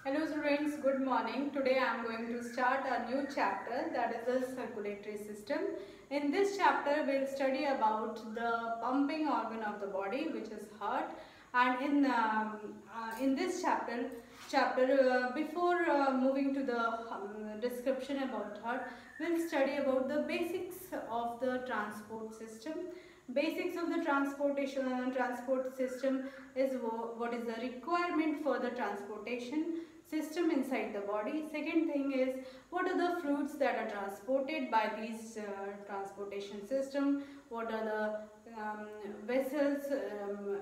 Hello students, good morning. Today I am going to start a new chapter, that is the circulatory system. In this chapter we will study about the pumping organ of the body, which is heart. And in this chapter before moving to the description about heart, we will study about the basics of the transport system. Basics of the transport system is what is the requirement for the transportation system inside the body. Second thing is, what are the fluids that are transported by these transportation system, what are the vessels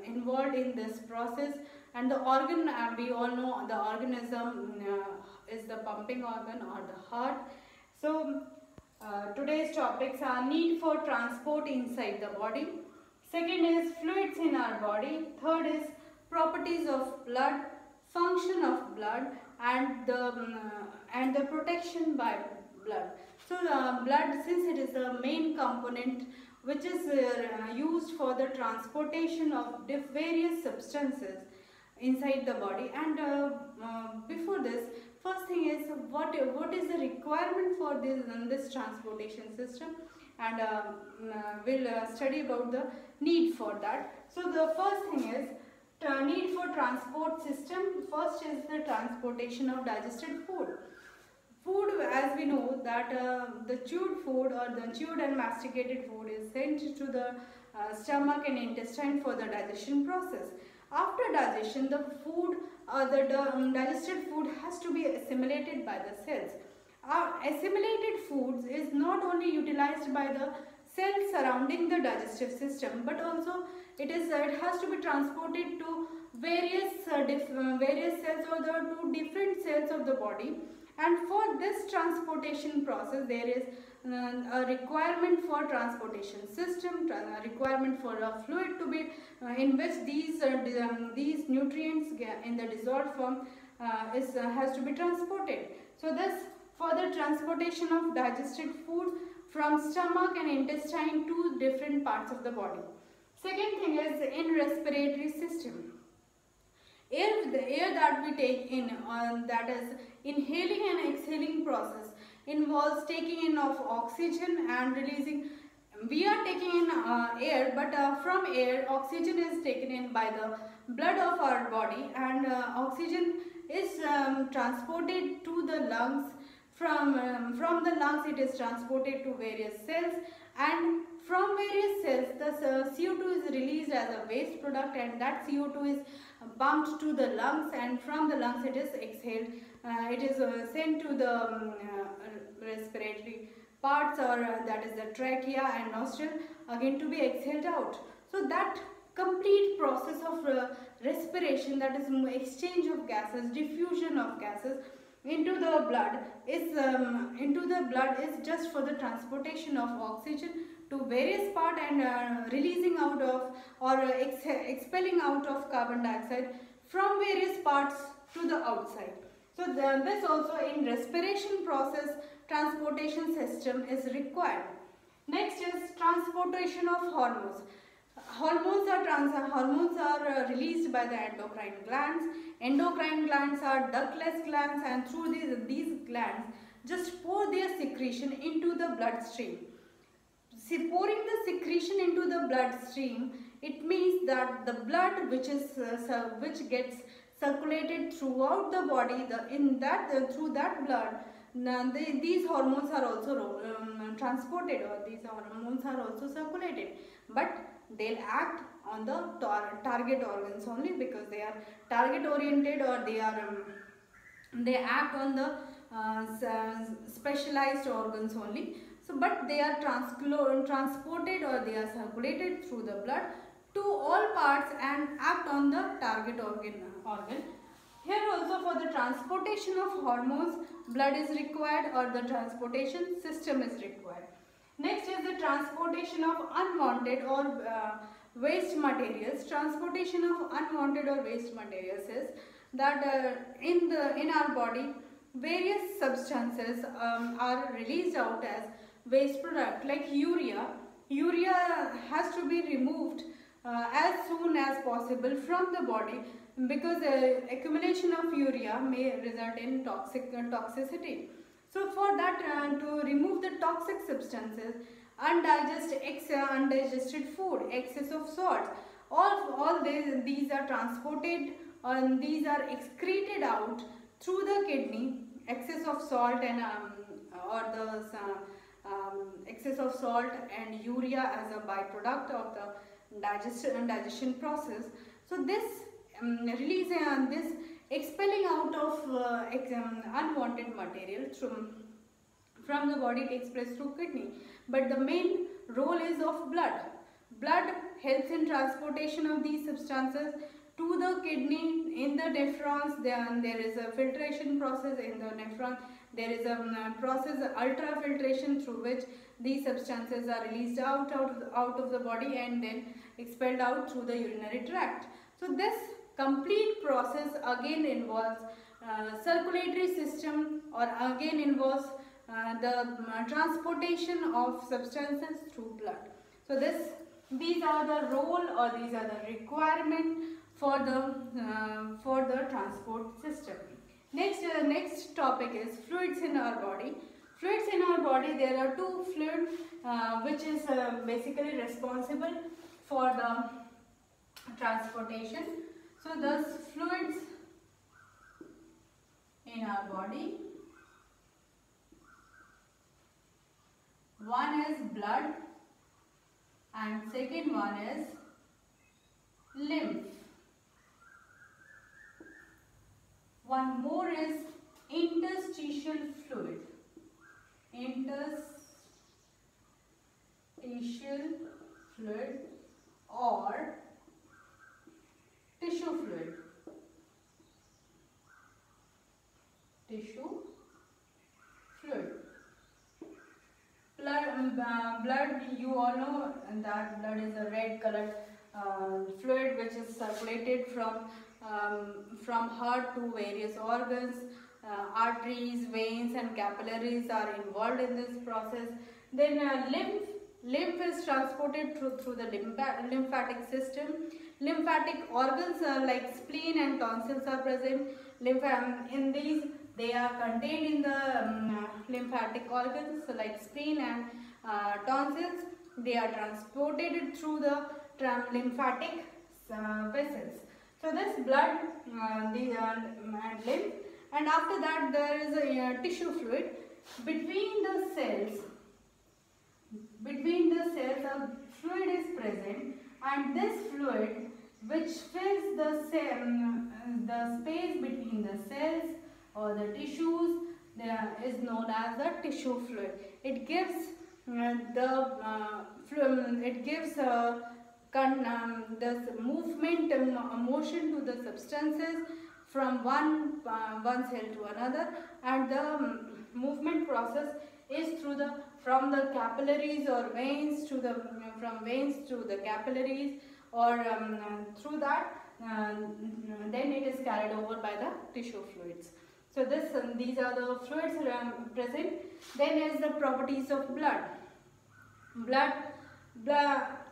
involved in this process, and the organ, we all know the organism is the pumping organ or the heart. So today's topics are need for transport inside the body. Second is fluids in our body. Third is properties of blood, function of blood, and the protection by blood. So blood, since it is the main component which is used for the transportation of various substances inside the body, and before this, first thing is what is the requirement for this transportation system, and we'll study about the need for that. So the first thing is need for transport system. First is the transportation of digested food. Food, as we know that the chewed food or the chewed and masticated food is sent to the stomach and intestine for the digestion process. After digestion, the food, digested food has to be assimilated by the cells. Assimilated foods is not only utilized by the cells surrounding the digestive system, but also it has to be transported to various cells or to different cells of the body. And for this transportation process, there is a requirement for transportation system, a requirement for a fluid to be in which these nutrients in the dissolved form has to be transported. So this for the transportation of digested food from stomach and intestine to different parts of the body. Second thing is in respiratory system. The air that we take in, that is inhaling and exhaling process, involves taking in of oxygen and releasing. We are taking in air, but from air oxygen is taken in by the blood of our body, and oxygen is transported to the lungs. From the lungs it is transported to various cells, and from various cells the CO2 is released as a waste product, and that CO2 is pumped to the lungs, and from the lungs it is exhaled. It is sent to the respiratory parts, or that is the trachea and nostril, again to be exhaled out. So that complete process of respiration, that is exchange of gases, diffusion of gases into the blood is just for the transportation of oxygen to various part, and releasing out of or expelling out of carbon dioxide from various parts to the outside. So this also in respiration process transportation system is required. Next is transportation of hormones. Hormones are released by the endocrine glands. Endocrine glands are ductless glands, and through these glands just pour their secretion into the bloodstream. Pouring the secretion into the bloodstream, it means that the blood which gets circulated throughout the body, through that blood, these hormones are also transported, or these hormones are also circulated, but they'll act on the target organs only, because they are target oriented, or they act on the specialized organs only. So but they are transported, or they are circulated through the blood to all parts and act on the target organ. Here also for the transportation of hormones, blood is required, or the transportation system is required. Next is the transportation of unwanted or waste materials. Transportation of unwanted or waste materials is that in our body various substances are released out as waste product, like urea. Urea has to be removed as soon as possible from the body, because accumulation of urea may result in toxicity. So for that, to remove the toxic substances, undigested food, excess of salt, all these are transported and these are excreted out through the kidney. Excess of salt and excess of salt and urea as a byproduct of the digestion process. So this release this expelling out of unwanted material from the body takes place through kidney, but the main role is of blood. Blood helps in transportation of these substances to the kidney. In the nephrons, there is a filtration process in the nephron. There is a process, ultrafiltration, through which these substances are released out of the body and then expelled out through the urinary tract. So this complete process again involves circulatory system, or again involves the transportation of substances through blood. So these are the role, or these are the requirement for the transport system. Next topic is fluids in our body. Fluids in our body, there are two fluids which is basically responsible for the transportation. So those fluids in our body, one is blood and second one is lymph. One more is interstitial fluid. Interstitial fluid or tissue fluid. Tissue fluid. Blood, you all know that blood is a red colored fluid which is circulated from heart to various organs. Arteries, veins and capillaries are involved in this process. Then lymph is transported through the lymphatic system. Lymphatic organs like spleen and tonsils are present. In these, they are contained in the lymphatic organs, so like spleen and tonsils. They are transported through the lymphatic vessels. So this blood, and lymph, and after that there is a tissue fluid. Between the cells a fluid is present, and this fluid, which fills the space between the cells or the tissues, is known as the tissue fluid. It gives this movement, motion to the substances from one cell to another, and the movement process is from the capillaries or veins to from veins to the capillaries, or through that then it is carried over by the tissue fluids. So these are the fluids present. Then is the properties of blood. Blood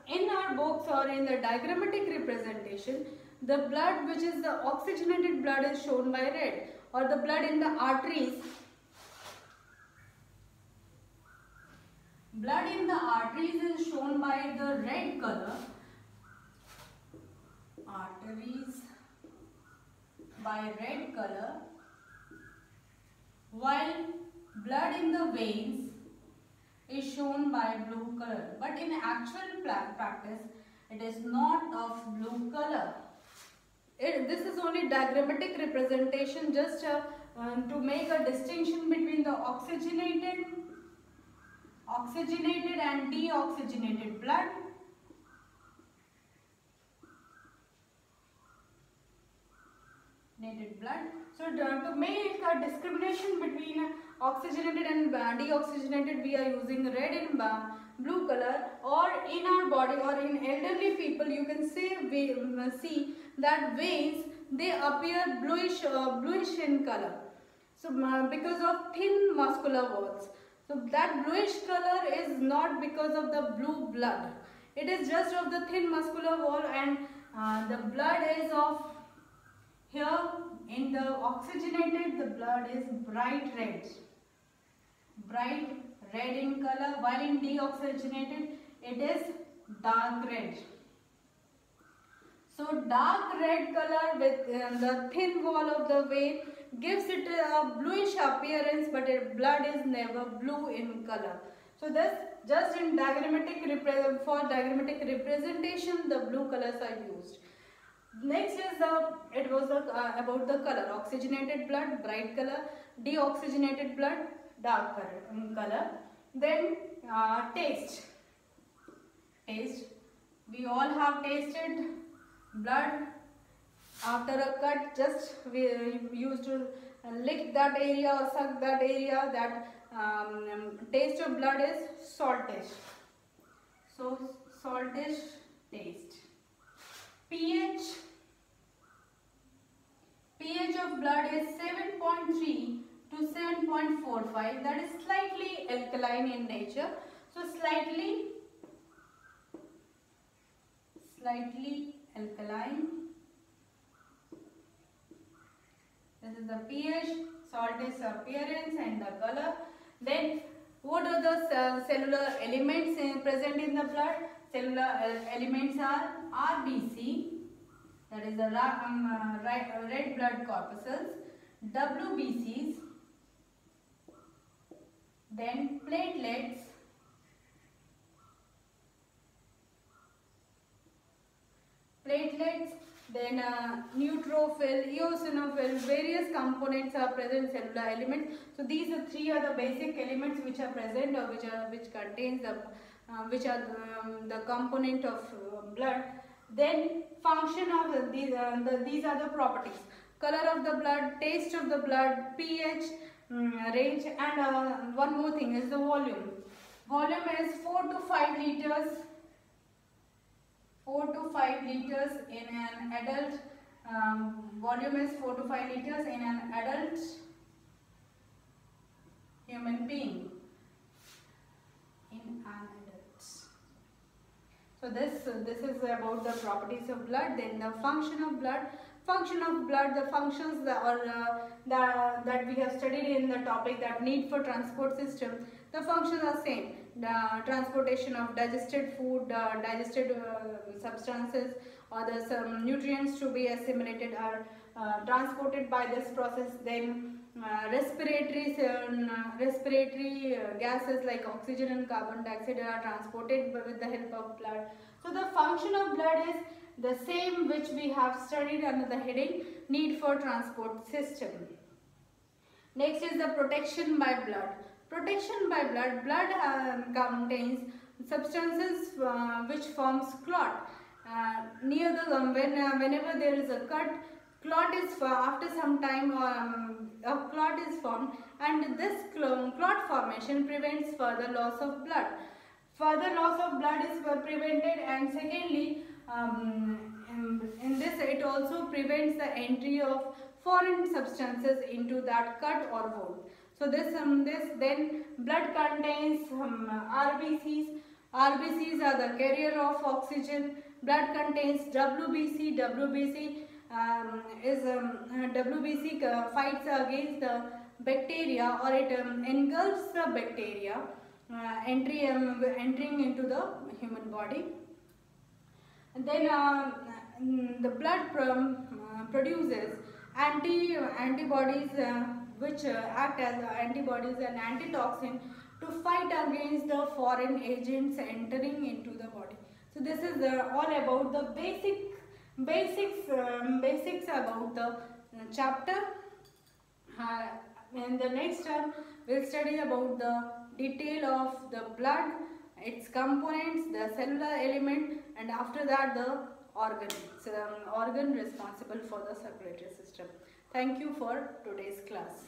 in our books or in the diagrammatic representation, the blood which is the oxygenated blood is shown by red, or the blood in the arteries. Blood in the arteries is shown by the red color. Arteries by red color, while blood in the veins is shown by blue color. But in actual practice, it is not of blue color. This is only diagrammatic representation, just to make a distinction between the oxygenated and deoxygenated blood. So to make a discrimination between oxygenated and deoxygenated, we are using red and blue color. Or in our body, or in elderly people, you can see that veins, they appear bluish in color. So because of thin muscular walls. So that bluish color is not because of the blue blood. It is just of the thin muscular wall, and the blood is of Here in the oxygenated, the blood is bright red in color, while in deoxygenated it is dark red. So dark red color with the thin wall of the vein gives it a bluish appearance, but blood is never blue in color. So this just in diagrammatic representation the blue colors are used. Next is about the color. Oxygenated blood bright color, deoxygenated blood dark color. Then taste. We all have tasted blood after a cut. Just we used to lick that area or suck that area. That taste of blood is saltish. So saltish taste. pH of blood is 7.3 to 7.45. That is slightly alkaline in nature. So slightly alkaline. This is the pH, saltish appearance and the color. Then what are the cellular elements present in the blood? Cellular elements are RBC, that is the red blood corpuscles, WBCs, then platelets, then neutrophil, eosinophil, various components are present in cellular elements. So these three are the basic elements which are present or which contains the the component of blood. Then function of these are the properties: color of the blood, taste of the blood, pH range, and one more thing is the volume. Volume is 4 to 5 liters. 4 to 5 liters in an adult. Volume is 4 to 5 liters in an adult human being. So this is about the properties of blood. Then the function of blood. The functions that we have studied in the topic, that need for transport system. The functions are same. The transportation of digested food, digested substances, or the some nutrients to be assimilated are transported by this process. Then respiratory gases like oxygen and carbon dioxide are transported with the help of blood. So the function of blood is the same which we have studied under the heading need for transport system. Next is the protection by blood. Protection by blood. Blood contains substances which forms clot. Near the whenever there is a cut, clot is after some time a clot is formed, and this clot formation prevents further loss of blood. Further loss of blood is prevented, and secondly, in this it also prevents the entry of foreign substances into that cut or wound. So then blood contains RBCs. RBCs are the carrier of oxygen. Blood contains WBC. WBC fights against the bacteria, or it engulfs the bacteria entering into the human body. And then the blood produces antibodies which act as antibodies and antitoxin to fight against the foreign agents entering into the body. So this is all about the basics about the chapter. In the next term, we'll study about the detail of the blood, its components, the cellular element, and after that the organ responsible for the circulatory system. Thank you for today's class.